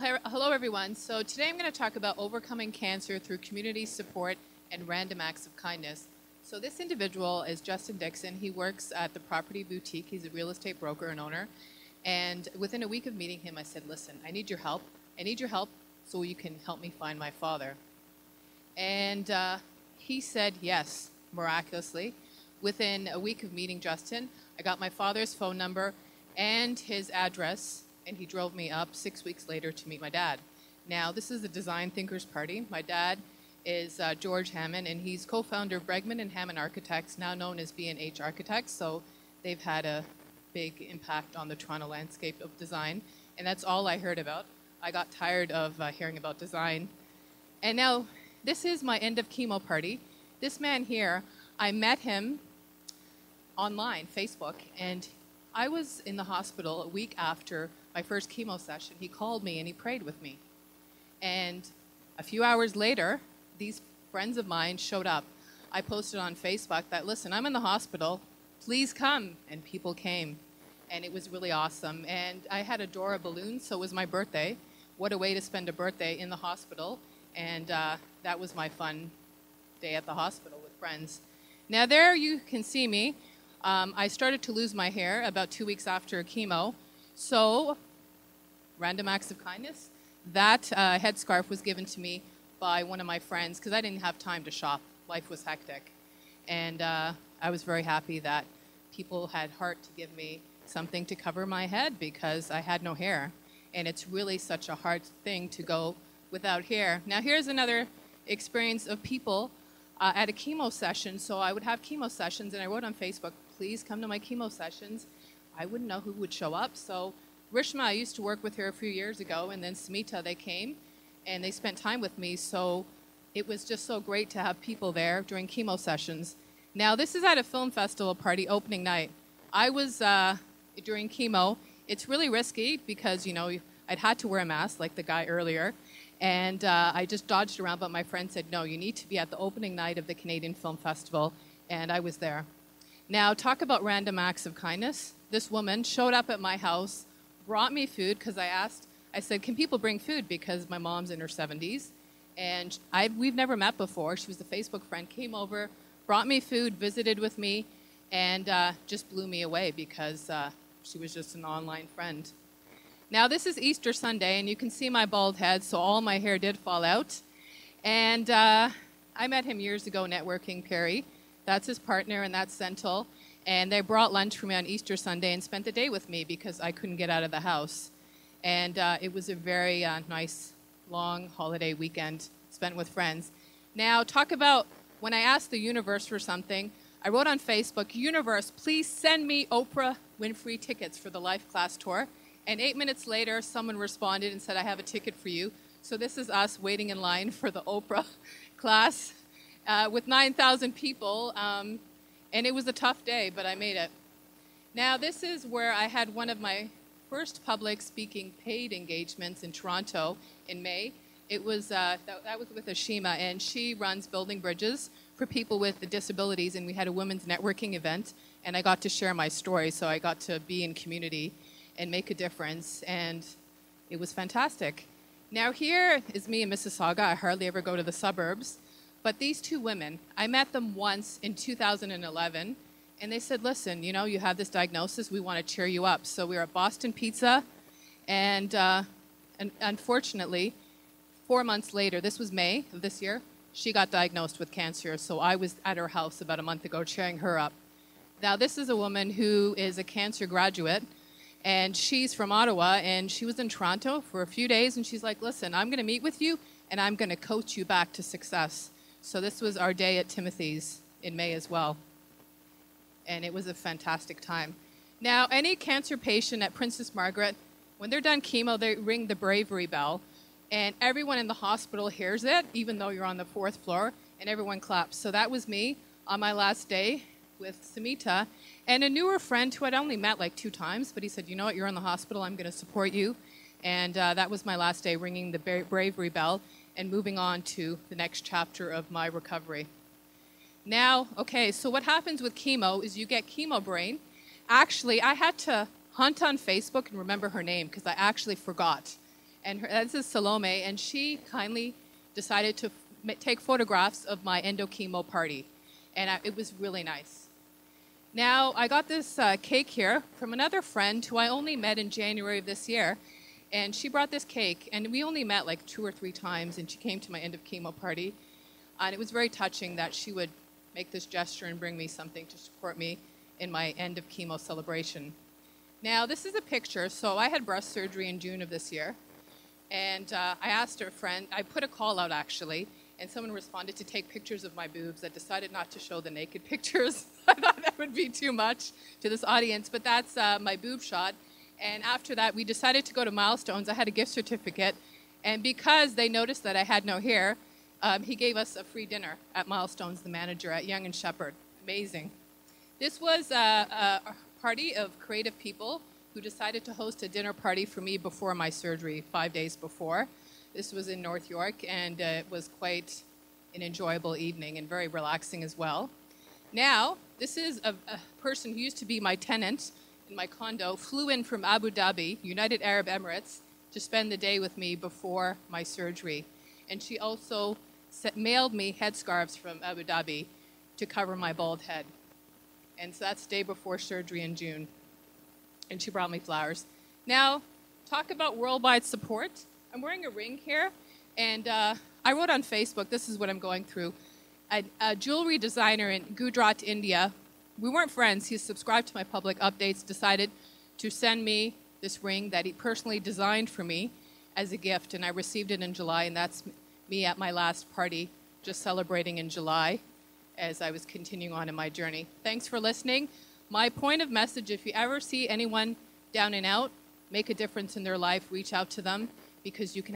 Hello, everyone. So today I'm going to talk about overcoming cancer through community support and random acts of kindness. So this individual is Justin Dixon. He works at the Property Boutique. He's a real estate broker and owner. And within a week of meeting him, I said, listen, I need your help. I need your help so you can help me find my father. And he said yes, miraculously. Within a week of meeting Justin, I got my father's phone number and his address, and he drove me up 6 weeks later to meet my dad. Now, this is a design thinkers party. My dad is George Hammond, and he's co-founder of Bregman and Hammond Architects, now known as B&H Architects. So they've had a big impact on the Toronto landscape of design, and that's all I heard about. I got tired of hearing about design. And now, this is my end of chemo party. This man here, I met him online, Facebook, and I was in the hospital a week after my first chemo session. He called me and he prayed with me. And a few hours later, these friends of mine showed up. I posted on Facebook that, listen, I'm in the hospital, please come. And people came. And it was really awesome. And I had a Dora balloon, so it was my birthday. What a way to spend a birthday in the hospital. And that was my fun day at the hospital with friends. Now there you can see me. I started to lose my hair about 2 weeks after chemo. So, random acts of kindness. That headscarf was given to me by one of my friends because I didn't have time to shop. Life was hectic. And I was very happy that people had heart to give me something to cover my head because I had no hair. And it's really such a hard thing to go without hair. Now here's another experience of people at a chemo session. So I would have chemo sessions, and I wrote on Facebook, please come to my chemo sessions. I wouldn't know who would show up. So Rishma, I used to work with her a few years ago, and then Smita, they came, and they spent time with me. So it was just so great to have people there during chemo sessions. Now, this is at a film festival party opening night. I was, during chemo, it's really risky because, you know, I'd had to wear a mask like the guy earlier. And I just dodged around, but my friend said, no, you need to be at the opening night of the Canadian Film Festival, and I was there. Now, talk about random acts of kindness. This woman showed up at my house, brought me food, because I said, can people bring food? Because my mom's in her 70s, and we've never met before. She was a Facebook friend, came over, brought me food, visited with me, and just blew me away because she was just an online friend. Now, this is Easter Sunday, and you can see my bald head, so all my hair did fall out. And I met him years ago networking, Perry. That's his partner, and that's Sentinel. And they brought lunch for me on Easter Sunday and spent the day with me because I couldn't get out of the house. And it was a very nice, long holiday weekend spent with friends. Now, talk about when I asked the universe for something, I wrote on Facebook, universe, please send me Oprah Winfrey tickets for the Life Class Tour. And 8 minutes later, someone responded and said, I have a ticket for you. So this is us waiting in line for the Oprah class with 9,000 people. And it was a tough day, but I made it. Now, this is where I had one of my first public speaking paid engagements in Toronto in May. It was, that was with Ashima, and she runs building bridges for people with disabilities. And we had a women's networking event, and I got to share my story. So I got to be in community and make a difference, and it was fantastic. Now here is me in Mississauga. I hardly ever go to the suburbs, but these two women, I met them once in 2011, and they said, listen, you know, you have this diagnosis, we want to cheer you up. So we were at Boston Pizza, and unfortunately, 4 months later, this was May of this year, she got diagnosed with cancer, so I was at her house about a month ago cheering her up. Now this is a woman who is a cancer graduate, and she's from Ottawa, and she was in Toronto for a few days, and she's like, listen, I'm going to meet with you, and I'm going to coach you back to success. So this was our day at Timothy's in May as well. And it was a fantastic time. Now, any cancer patient at Princess Margaret, when they're done chemo, they ring the bravery bell, and everyone in the hospital hears it, even though you're on the 4th floor, and everyone claps. So that was me on my last day with Samita, and a newer friend who I'd only met like 2 times, but he said, you know what, you're in the hospital, I'm going to support you. And that was my last day, ringing the bravery bell and moving on to the next chapter of my recovery. Now, okay, so what happens with chemo is you get chemo brain. Actually, I had to hunt on Facebook and remember her name because I actually forgot. And this is Salome, and she kindly decided to take photographs of my endo-chemo party. And it was really nice. Now, I got this cake here from another friend who I only met in January of this year. And she brought this cake, and we only met like 2 or 3 times, and she came to my end of chemo party. And it was very touching that she would make this gesture and bring me something to support me in my end of chemo celebration. Now, this is a picture. So I had breast surgery in June of this year. And I asked her friend, I put a call out actually, and someone responded to take pictures of my boobs. I decided not to show the naked pictures. I thought that would be too much to this audience, but that's my boob shot. And after that, we decided to go to Milestones. I had a gift certificate. And because they noticed that I had no hair, he gave us a free dinner at Milestones, the manager at Young and Shepherd. Amazing. This was a party of creative people who decided to host a dinner party for me before my surgery, 5 days before. This was in North York, and it was quite an enjoyable evening and very relaxing as well. Now, this is a person who used to be my tenant in my condo, flew in from Abu Dhabi, United Arab Emirates, to spend the day with me before my surgery. And she also mailed me headscarves from Abu Dhabi to cover my bald head. And so that's the day before surgery in June. And she brought me flowers. Now, talk about worldwide support. I'm wearing a ring here, and I wrote on Facebook, this is what I'm going through. A jewelry designer in Gujarat, India, we weren't friends. He subscribed to my public updates, decided to send me this ring that he personally designed for me as a gift, and I received it in July, and that's me at my last party, just celebrating in July as I was continuing on in my journey. Thanks for listening. My point of message, if you ever see anyone down and out, make a difference in their life, reach out to them, because you can